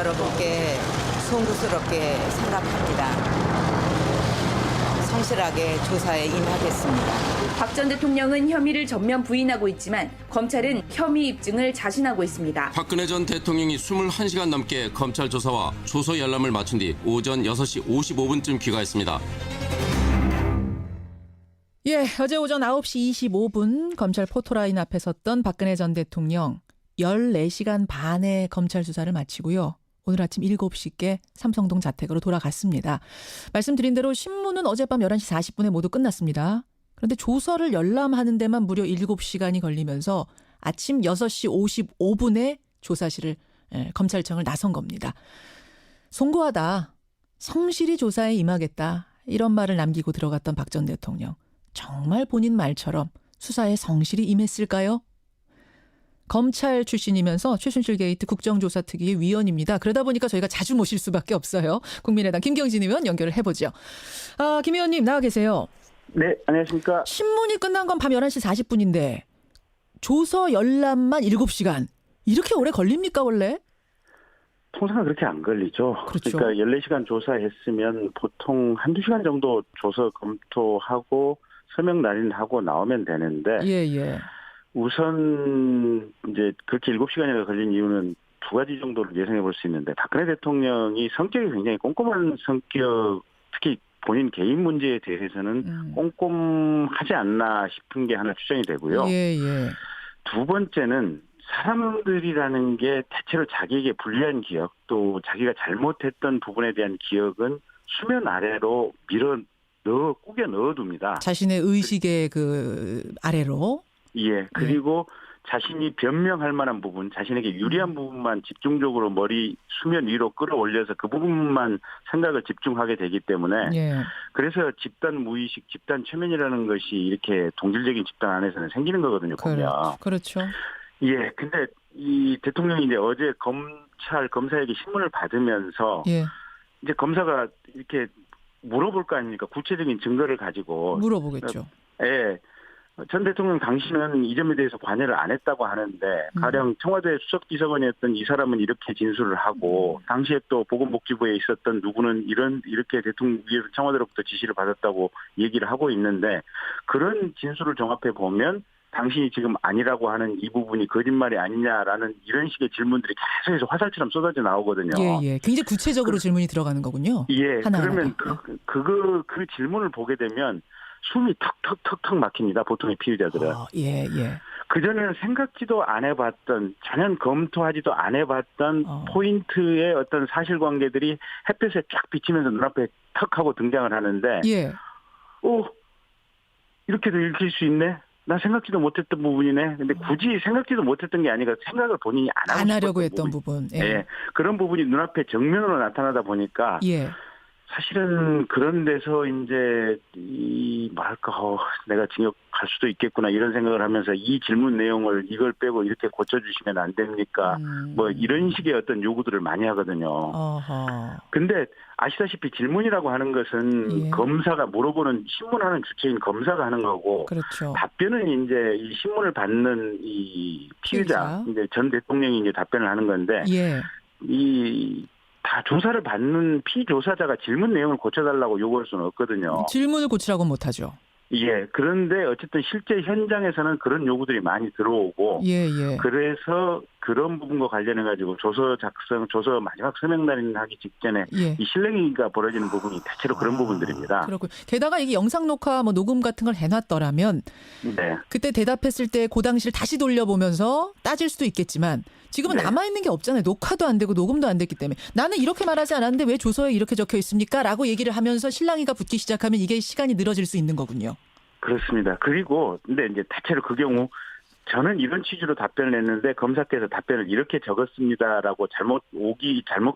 여러분께 송구스럽게 생각합니다. 성실하게 조사에 임하겠습니다. 박 전 대통령은 혐의를 전면 부인하고 있지만 검찰은 혐의 입증을 자신하고 있습니다. 박근혜 전 대통령이 21시간 넘게 검찰 조사와 조서 열람을 마친 뒤 오전 6시 55분쯤 귀가했습니다. 예, 어제 오전 9시 25분 검찰 포토라인 앞에 섰던 박근혜 전 대통령 14시간 반의 검찰 수사를 마치고요. 오늘 아침 7시께 삼성동 자택으로 돌아갔습니다. 말씀드린 대로 신문은 어젯밤 11시 40분에 모두 끝났습니다. 그런데 조서를 열람하는 데만 무려 7시간이 걸리면서 아침 6시 55분에 조사실을 검찰청을 나선 겁니다. 송구하다. 성실히 조사에 임하겠다. 이런 말을 남기고 들어갔던 박 전 대통령. 정말 본인 말처럼 수사에 성실히 임했을까요? 검찰 출신이면서 최순실 게이트 국정조사특위의 위원입니다. 그러다 보니까 저희가 자주 모실 수밖에 없어요. 국민의당 김경진 의원 연결을 해보죠. 김 의원님 나와 계세요. 네, 안녕하십니까. 신문이 끝난 건 밤 11시 40분인데 조서 열람만 7시간. 이렇게 오래 걸립니까 원래? 통상은 그렇게 안 걸리죠. 그렇죠. 그러니까 14시간 조사했으면 보통 한두 시간 정도 조서 검토하고 서명 날인하고 나오면 되는데 예. 우선 이제 그렇게 7시간이나 걸린 이유는 두 가지 정도를 예상해 볼 수 있는데 박근혜 대통령이 성격이 굉장히 꼼꼼한 성격, 특히 본인 개인 문제에 대해서는 꼼꼼하지 않나 싶은 게 하나 추정이 되고요. 예. 두 번째는 사람들이라는 게 대체로 자기에게 불리한 기억 또 자기가 잘못했던 부분에 대한 기억은 수면 아래로 꾸겨 넣어둡니다. 자신의 의식의 그 아래로. 예. 그리고 자신이 변명할 만한 부분, 자신에게 유리한 부분만 집중적으로 수면 위로 끌어올려서 그 부분만 생각을 집중하게 되기 때문에 그래서 집단 무의식, 집단 최면이라는 것이 이렇게 동질적인 집단 안에서는 생기는 거거든요. 보면. 그렇죠. 예. 근데 이 대통령이 이제 어제 검사에게 신문을 받으면서 이제 검사가 이렇게 물어볼 거 아닙니까? 구체적인 증거를 가지고. 물어보겠죠. 예. 전 대통령 당시는 이 점에 대해서 관여를 안 했다고 하는데 가령 청와대 수석비서관이었던 이 사람은 이렇게 진술을 하고 당시에 또 보건복지부에 있었던 누구는 이렇게 대통령 위에서 청와대로부터 지시를 받았다고 얘기를 하고 있는데 그런 진술을 종합해 보면 당신이 지금 아니라고 하는 이 부분이 거짓말이 아니냐라는 이런 식의 질문들이 계속해서 화살처럼 쏟아져 나오거든요. 예. 굉장히 구체적으로 질문이 들어가는 거군요. 예. 하나하나가. 그러면 그 질문을 보게 되면 숨이 턱턱턱턱 막힙니다. 보통의 피의자들은. 예. 그전에는 생각지도 안 해봤던, 전혀 검토하지도 안 해봤던 포인트의 어떤 사실관계들이 햇볕에 쫙 비치면서 눈앞에 턱 하고 등장을 하는데 이렇게도 읽힐 수 있네? 나 생각지도 못했던 부분이네. 근데 굳이 생각지도 못했던 게 아니라 생각을 본인이 안 하려고 했던 부분. 예. 그런 부분이 눈앞에 정면으로 나타나다 보니까 사실은 그런 데서 이제 내가 징역 갈 수도 있겠구나 이런 생각을 하면서 이 질문 내용을 이걸 빼고 이렇게 고쳐주시면 안 됩니까? 이런 식의 어떤 요구들을 많이 하거든요. 근데 아시다시피 질문이라고 하는 것은 검사가 물어보는 신문하는 주체인 검사가 하는 거고 그렇죠. 답변은 이제 이 신문을 받는 이 피의자 이제 전 대통령이 이제 답변을 하는 건데 다 조사를 받는 피조사자가 질문 내용을 고쳐달라고 요구할 수는 없거든요. 질문을 고치라고 못하죠. 예. 그런데 어쨌든 실제 현장에서는 그런 요구들이 많이 들어오고. 그래서 그런 부분과 관련해가지고 조서 작성, 조서 마지막 서명 날인하기 직전에 이 실랭이가 벌어지는 부분이 대체로 그런 부분들입니다. 그렇고 게다가 이게 영상 녹화 녹음 같은 걸 해놨더라면 그때 대답했을 때 그 당시를 다시 돌려보면서 따질 수도 있겠지만 지금은 남아있는 게 없잖아요. 녹화도 안 되고 녹음도 안 됐기 때문에 나는 이렇게 말하지 않았는데 왜 조서에 이렇게 적혀 있습니까? 라고 얘기를 하면서 실랑이가 붙기 시작하면 이게 시간이 늘어질 수 있는 거군요. 그렇습니다. 그리고 근데 이제 대체로 그 경우 저는 이런 취지로 답변을 했는데 검사께서 답변을 이렇게 적었습니다라고 잘못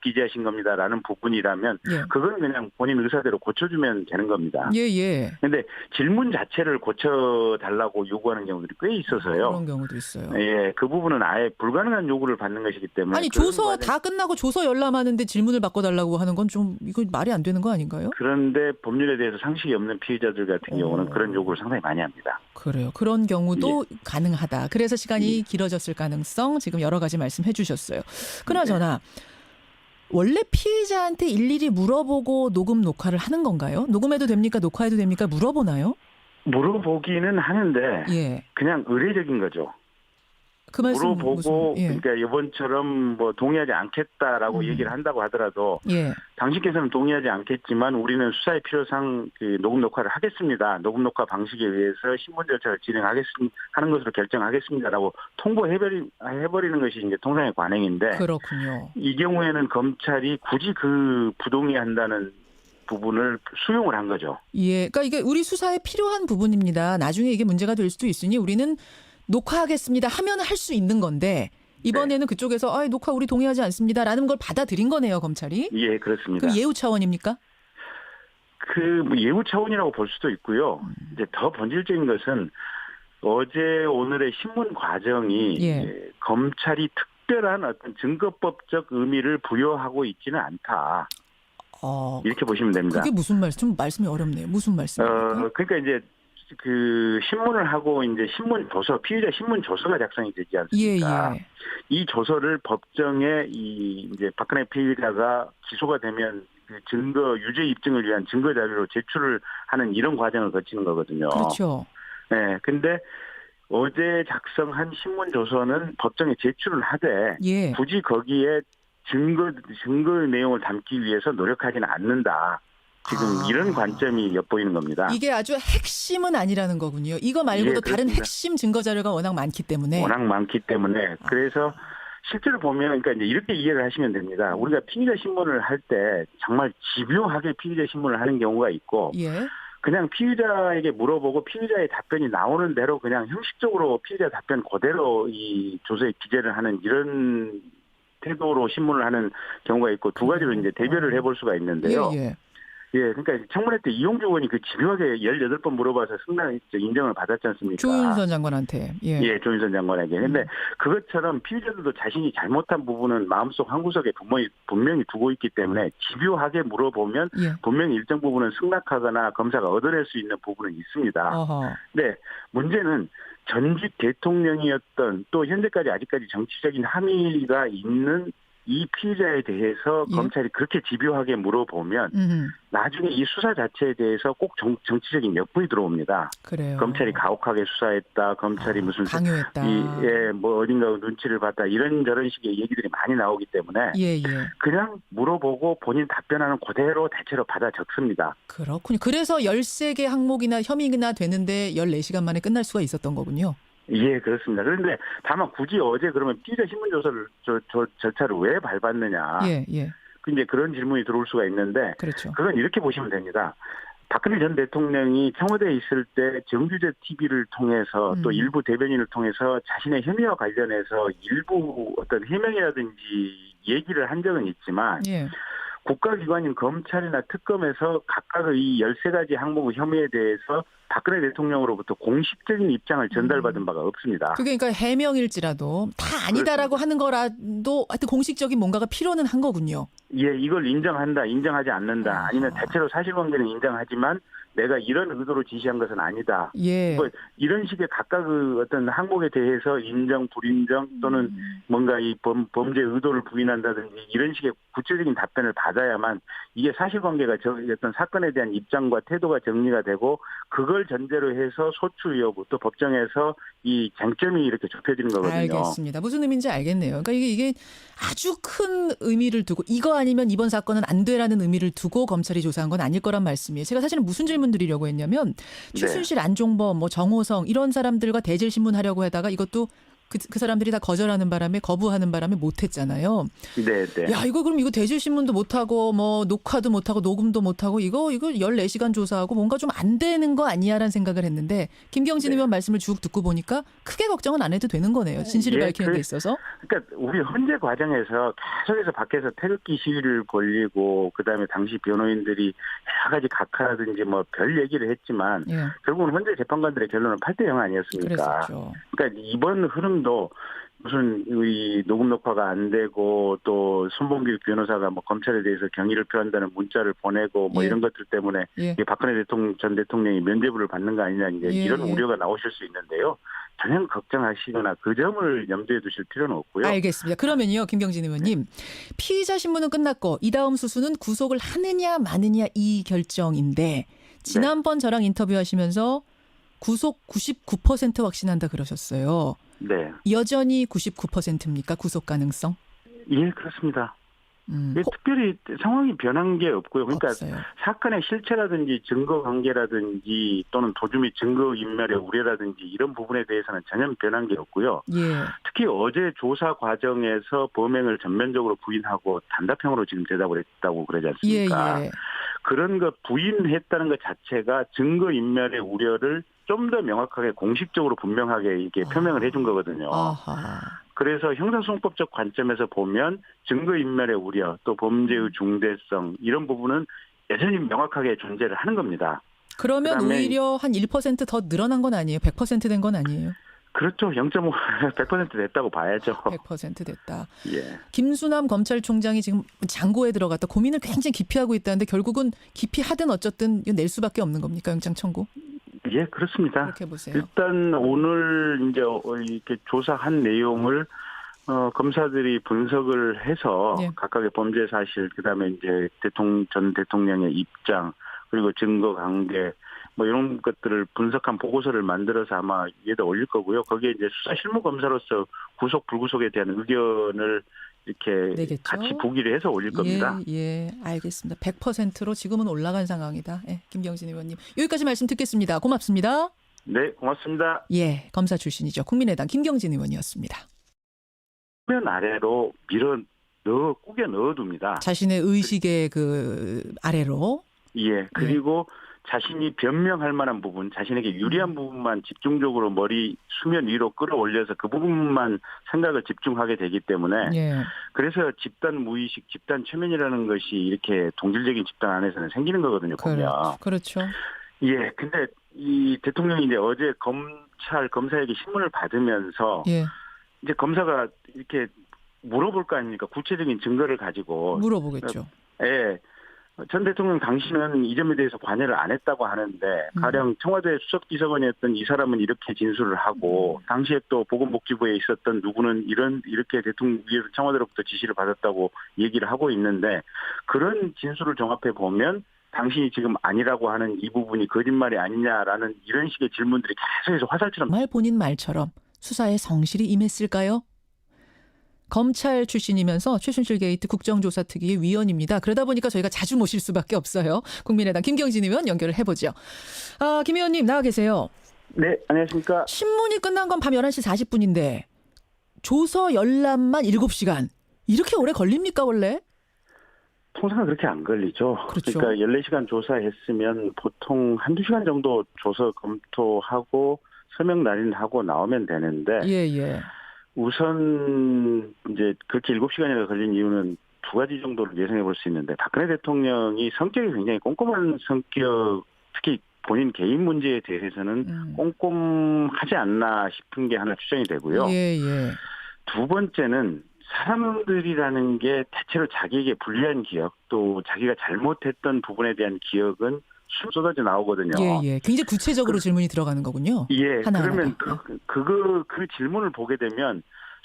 기재하신 겁니다라는 부분이라면 그건 그냥 본인 의사대로 고쳐주면 되는 겁니다. 그런데 질문 자체를 고쳐달라고 요구하는 경우들이 꽤 있어서요. 그런 경우도 있어요. 그 부분은 아예 불가능한 요구를 받는 것이기 때문에. 아니 조서 다 끝나고 조서 열람하는데 질문을 바꿔달라고 하는 건 좀 이거 말이 안 되는 거 아닌가요? 그런데 법률에 대해서 상식이 없는 피의자들 같은 경우는 그런 요구를 상당히 많이 합니다. 그래요. 그런 경우도 가능하다. 그래서 시간이 길어졌을 가능성 지금 여러 가지 말씀해 주셨어요. 그나저나 원래 피의자한테 일일이 물어보고 녹음 녹화를 하는 건가요? 녹음해도 됩니까? 녹화해도 됩니까? 물어보나요? 물어보기는 하는데 예. 그냥 의례적인 거죠. 그 말씀 물어보고 예. 그러니까 이번처럼 뭐 동의하지 않겠다라고 얘기를 한다고 하더라도 예. 당신께서는 동의하지 않겠지만 우리는 수사의 필요상 그 녹음 녹화를 하겠습니다. 녹음 녹화 방식에 의해서 신문 절차를 하는 것으로 결정하겠습니다라고 통보해버리는 것이 이제 통상의 관행인데 그렇군요. 이 경우에는 검찰이 굳이 그 부동의한다는 부분을 수용을 한 거죠. 예. 그러니까 이게 우리 수사에 필요한 부분입니다. 나중에 이게 문제가 될 수도 있으니 우리는 녹화하겠습니다 하면 할 수 있는 건데 이번에는 그쪽에서 녹화 우리 동의하지 않습니다라는 걸 받아들인 거네요, 검찰이. 예, 그렇습니다. 그 예우 차원입니까? 뭐 예우 차원이라고 볼 수도 있고요. 이제 더 본질적인 것은 어제 오늘의 신문 과정이 예. 검찰이 특별한 어떤 증거법적 의미를 부여하고 있지는 않다. 이렇게 보시면 됩니다. 그게 무슨 말씀? 좀 말씀이 어렵네요. 무슨 말씀입니까? 그러니까 이제 그 신문을 하고 이제 신문 조서, 피의자 신문 조서가 작성이 되지 않습니까? 예. 이 조서를 법정에 이제 박근혜 피의자가 기소가 되면 그 증거 유죄 입증을 위한 증거 자료로 제출을 하는 이런 과정을 거치는 거거든요. 그렇죠. 네, 근데 어제 작성한 신문 조서는 법정에 제출을 하되 예. 굳이 거기에 증거 내용을 담기 위해서 노력하지는 않는다. 지금 이런 관점이 엿보이는 겁니다. 이게 아주 핵심은 아니라는 거군요. 이거 말고도 예, 다른 핵심 증거 자료가 워낙 많기 때문에. 워낙 많기 때문에 그래서 실제로 보면 그러니까 이제 이렇게 이해를 하시면 됩니다. 우리가 피의자 신문을 할 때 정말 집요하게 피의자 신문을 하는 경우가 있고 예. 그냥 피의자에게 물어보고 피의자의 답변이 나오는 대로 그냥 형식적으로 피의자 답변 그대로 이 조서에 기재를 하는 이런 태도로 신문을 하는 경우가 있고 두 가지로 이제 대별을 해볼 수가 있는데요. 예. 예, 그러니까 청문회 때 이용주 의원이 그 집요하게 18번 물어봐서 승낙 인정을 받았지 않습니까? 조윤선 장관한테. 예. 조윤선 장관에게. 근데 그것처럼 피의자들도 자신이 잘못한 부분은 마음속 한구석에 분명히 두고 있기 때문에 집요하게 물어보면 예. 분명히 일정 부분은 승낙하거나 검사가 얻어낼 수 있는 부분은 있습니다. 어허. 네, 문제는 전직 대통령이었던 또 현재까지 아직까지 정치적인 함의가 있는 이 피의자에 대해서 예. 검찰이 그렇게 집요하게 물어보면 나중에 이 수사 자체에 대해서 꼭 정치적인 역부이 들어옵니다. 그래요. 검찰이 가혹하게 수사했다. 검찰이 무슨 강요했다. 뭐 어딘가 눈치를 봤다. 이런저런 식의 얘기들이 많이 나오기 때문에 예. 그냥 물어보고 본인 답변하는 그대로 대체로 받아 적습니다. 그렇군요. 그래서 13개 항목이나 혐의나 되는데 14시간 만에 끝날 수가 있었던 거군요. 예, 그렇습니다. 그런데 다만 굳이 어제 그러면 피의자 신문 조서를 절차를 왜 밟았느냐. 예. 이제 그런 질문이 들어올 수가 있는데 그렇죠. 그건 이렇게 보시면 됩니다. 박근혜 전 대통령이 청와대에 있을 때 정규제 TV를 통해서 또 일부 대변인을 통해서 자신의 혐의와 관련해서 일부 어떤 해명이라든지 얘기를 한 적은 있지만 예. 국가기관인 검찰이나 특검에서 각각의 이 13가지 항목의 혐의에 대해서 박근혜 대통령으로부터 공식적인 입장을 전달받은 바가 없습니다. 그게 그러니까 해명일지라도 다 아니다라고 하는 거라도 하여튼 공식적인 뭔가가 필요는 한 거군요. 예, 이걸 인정한다, 인정하지 않는다. 아니면 대체로 사실관계는 인정하지만 내가 이런 의도로 지시한 것은 아니다. 예. 뭐 이런 식의 각각 그 어떤 항목에 대해서 인정, 불인정 또는 뭔가 이 범죄 의도를 부인한다든지 이런 식의 구체적인 답변을 받아야만 이게 사실관계가 어떤 사건에 대한 입장과 태도가 정리가 되고 그걸 전제로 해서 소추 여부 또 법정에서 이 쟁점이 이렇게 좁혀지는 거거든요. 알겠습니다. 무슨 의미인지 알겠네요. 그러니까 이게 아주 큰 의미를 두고 이거 아니면 이번 사건은 안 돼라는 의미를 두고 검찰이 조사한 건 아닐 거란 말씀이에요. 제가 사실은 무슨 질문 드리려고 했냐면 최순실, 안종범, 뭐 정호성 이런 사람들과 대질 신문하려고 하다가 이것도 그 사람들이 다 거절하는 바람에 거부하는 바람에 못했잖아요. 네. 야 그럼 이거 대질 신문도 못하고 뭐 녹화도 못하고 녹음도 못하고 이거 14시간 조사하고 뭔가 좀 안 되는 거 아니야라는 생각을 했는데 김경진 의원 말씀을 쭉 듣고 보니까 크게 걱정은 안 해도 되는 거네요. 진실을 밝히는 데 있어서. 그러니까 우리 헌재 과정에서 계속해서 밖에서 태극기 시위를 벌이고 그다음에 당시 변호인들이 여러 가지 각하라든지 뭐 별 얘기를 했지만 결국은 헌재 재판관들의 결론은 8대0 아니었습니까? 그랬었죠. 그러니까 이번 흐름도 무슨 이 녹음 녹화가 안 되고 또 손범규 변호사가 뭐 검찰에 대해서 경의를 표한다는 문자를 보내고 뭐 예. 이런 것들 때문에 예. 이게 박근혜 전 대통령이 면죄부를 받는 거 아니냐 이제 예, 이런 예. 우려가 나오실 수 있는데요. 전혀 걱정하시거나 그 점을 염두에 두실 필요는 없고요. 알겠습니다. 그러면요, 김경진 의원님. 피의자 신문은 끝났고 이 다음 수순은 구속을 하느냐 마느냐 이 결정인데 지난번 저랑 인터뷰하시면서 구속 99% 확신한다 그러셨어요. 네, 여전히 99%입니까? 구속 가능성? 예 그렇습니다. 음, 예, 특별히 상황이 변한 게 없고요. 그러니까 없어요. 사건의 실체라든지 증거 관계라든지 또는 도주 및 증거 인멸의 우려라든지 이런 부분에 대해서는 전혀 변한 게 없고요. 예. 특히 어제 조사 과정에서 범행을 전면적으로 부인하고 단답형으로 지금 대답을 했다고 그러지 예, 않습니까? 예. 그런 거 부인했다는 것 자체가 증거 인멸의 우려를 좀 더 명확하게 공식적으로 분명하게 이게 표명을 해준 거거든요. 아하. 그래서 형사소송법적 관점에서 보면 증거인멸의 우려 또 범죄의 중대성 이런 부분은 여전히 명확하게 존재를 하는 겁니다. 그러면 그다음에 오히려 한 1%더 늘어난 건 아니에요? 100% 된 건 아니에요? 그렇죠. 0.5, 100% 됐다고 봐야죠. 100% 됐다. 예. 김수남 검찰총장이 지금 장고에 들어갔다 고민을 굉장히 깊이 하고 있다는데 결국은 깊이 하든 어쨌든 이거 낼 수밖에 없는 겁니까? 영장 청구? 예, 그렇습니다. 그렇게 보세요. 일단 오늘 이제 이렇게 조사한 내용을 검사들이 분석을 해서 예. 각각의 범죄 사실, 그다음에 이제 전 대통령의 입장, 그리고 증거 관계, 뭐 이런 것들을 분석한 보고서를 만들어서 아마 위에다 올릴 거고요. 거기에 이제 수사 실무 검사로서 구속 불구속에 대한 의견을 이렇게 내겠죠? 같이 부기를 해서 올릴 겁니다. 예, 알겠습니다. 100%로 지금은 올라간 상황이다. 예, 김경진 의원님. 여기까지 말씀 듣겠습니다. 고맙습니다. 네, 고맙습니다. 예, 검사 출신이죠. 국민의당 김경진 의원이었습니다. 면 아래로 꾸겨 넣어둡니다. 자신의 의식의 그 아래로. 예, 그리고 자신이 변명할 만한 부분, 자신에게 유리한 부분만 집중적으로 머리 수면 위로 끌어올려서 그 부분만 생각을 집중하게 되기 때문에 예. 그래서 집단 무의식, 집단 최면이라는 것이 이렇게 동질적인 집단 안에서는 생기는 거거든요, 보면. 그렇죠. 예, 근데 이 대통령이 이제 어제 검사에게 신문을 받으면서 예. 이제 검사가 이렇게 물어볼 거 아닙니까? 구체적인 증거를 가지고. 물어보겠죠. 예. 전 대통령 당시는 이 점에 대해서 관여를 안 했다고 하는데 가령 청와대 수석비서관이었던 이 사람은 이렇게 진술을 하고 당시에 또 보건복지부에 있었던 누구는 이렇게 대통령 위에서 청와대로부터 지시를 받았다고 얘기를 하고 있는데 그런 진술을 종합해 보면 당신이 지금 아니라고 하는 이 부분이 거짓말이 아니냐라는 이런 식의 질문들이 계속해서 화살처럼 정말 본인 말처럼 수사에 성실히 임했을까요? 검찰 출신이면서 최순실 게이트 국정조사특위의 위원입니다. 그러다 보니까 저희가 자주 모실 수밖에 없어요. 국민의당 김경진 의원 연결을 해보죠. 김 의원님 나와 계세요. 네, 안녕하십니까. 신문이 끝난 건 밤 11시 40분인데 조서 열람만 7시간. 이렇게 오래 걸립니까 원래? 통상은 그렇게 안 걸리죠. 그렇죠. 그러니까 14시간 조사했으면 보통 한두 시간 정도 조서 검토하고 서명 날인하고 나오면 되는데 예. 우선 이제 그렇게 7시간이나 걸린 이유는 두 가지 정도를 예상해 볼 수 있는데 박근혜 대통령이 성격이 굉장히 꼼꼼한 성격, 특히 본인 개인 문제에 대해서는 꼼꼼하지 않나 싶은 게 하나 추정이 되고요. 예. 두 번째는 사람들이라는 게 대체로 자기에게 불리한 기억 또 자기가 잘못했던 부분에 대한 기억은 쏟아져 나오거든요. 예. 굉장히 구체적으로 질문이 들어가는 거군요. 예. 하나하나가. 그러면 그 질문을 보게 되면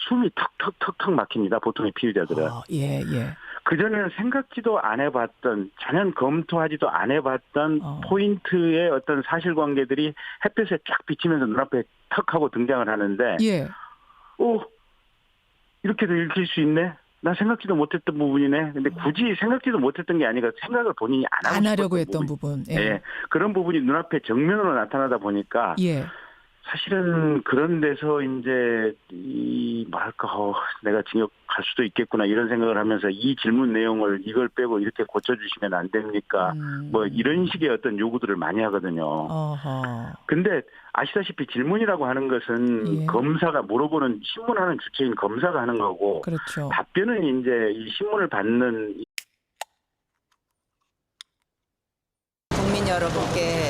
숨이 턱턱턱턱 막힙니다. 보통의 피의자들은. 예. 그전에는 생각지도 안 해봤던 전혀 검토하지도 안 해봤던 포인트의 어떤 사실관계들이 햇볕에 쫙 비치면서 눈앞에 턱 하고 등장을 하는데 예. 이렇게도 읽힐 수 있네? 나 생각지도 못했던 부분이네. 근데 굳이 생각지도 못했던 게 아니라 생각을 본인이 안 하려고 했던 부분. 예. 그런 부분이 눈앞에 정면으로 나타나다 보니까 예. 사실은 그런 데서 이제 내가 징역 갈 수도 있겠구나 이런 생각을 하면서 이 질문 내용을 이걸 빼고 이렇게 고쳐주시면 안 됩니까? 뭐 이런 식의 어떤 요구들을 많이 하거든요. 근데 아시다시피 질문이라고 하는 것은 검사가 물어보는 신문하는 주체인 검사가 하는 거고 그렇죠. 답변은 이제 이 신문을 받는 국민 여러분께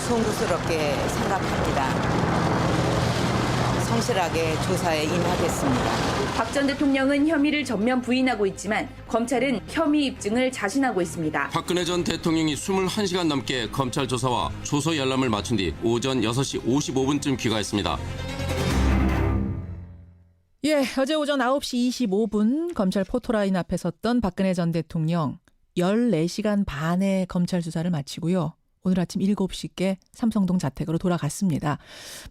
송구스럽게 생각합니다. 성실하게 조사에 임하겠습니다. 박 전 대통령은 혐의를 전면 부인하고 있지만 검찰은 혐의 입증을 자신하고 있습니다. 박근혜 전 대통령이 21시간 넘게 검찰 조사와 조서 열람을 마친 뒤 오전 6시 55분쯤 귀가했습니다. 예, 어제 오전 9시 25분 검찰 포토라인 앞에 섰던 박근혜 전 대통령 14시간 반의 검찰 수사를 마치고요. 오늘 아침 7시께 삼성동 자택으로 돌아갔습니다.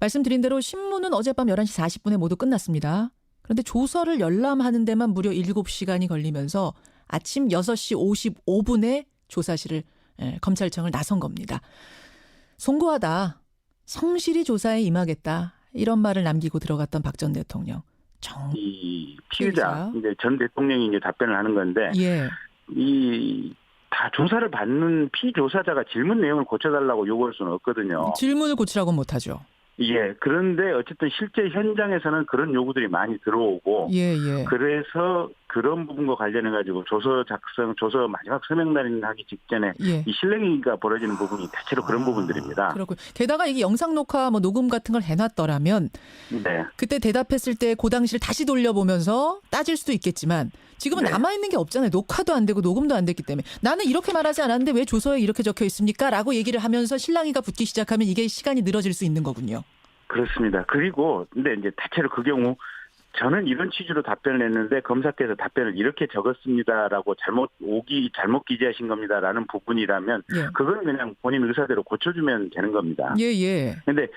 말씀드린 대로 신문은 어젯밤 11시 40분에 모두 끝났습니다. 그런데 조서를 열람하는 데만 무려 7시간이 걸리면서 아침 6시 55분에 조사실을 검찰청을 나선 겁니다. 송구하다. 성실히 조사에 임하겠다. 이런 말을 남기고 들어갔던 박 전 대통령. 이 피의자 이제 전 대통령이 이제 답변을 하는 건데 예. 이 다 조사를 받는 피조사자가 질문 내용을 고쳐달라고 요구할 수는 없거든요. 질문을 고치라고 못하죠. 예. 그런데 어쨌든 실제 현장에서는 그런 요구들이 많이 들어오고 예. 그래서 그런 부분과 관련해 가지고 조서 작성, 조서 마지막 서명 날인하기 직전에 예. 이 실랭이가 벌어지는 부분이 대체로 그런 부분들입니다. 그렇고 게다가 이게 영상 녹화 뭐 녹음 같은 걸 해놨더라면 네. 그때 대답했을 때 그 당시를 다시 돌려보면서 따질 수도 있겠지만 지금은 네. 남아있는 게 없잖아요. 녹화도 안 되고 녹음도 안 됐기 때문에 나는 이렇게 말하지 않았는데 왜 조서에 이렇게 적혀 있습니까? 라고 얘기를 하면서 실랑이가 붙기 시작하면 이게 시간이 늘어질 수 있는 거군요. 그렇습니다. 그리고 근데 이제 대체로 그 경우 저는 이런 취지로 답변을 했는데 검사께서 답변을 이렇게 적었습니다라고 잘못 기재하신 겁니다라는 부분이라면 예. 그건 그냥 본인 의사대로 고쳐주면 되는 겁니다. 예. 근데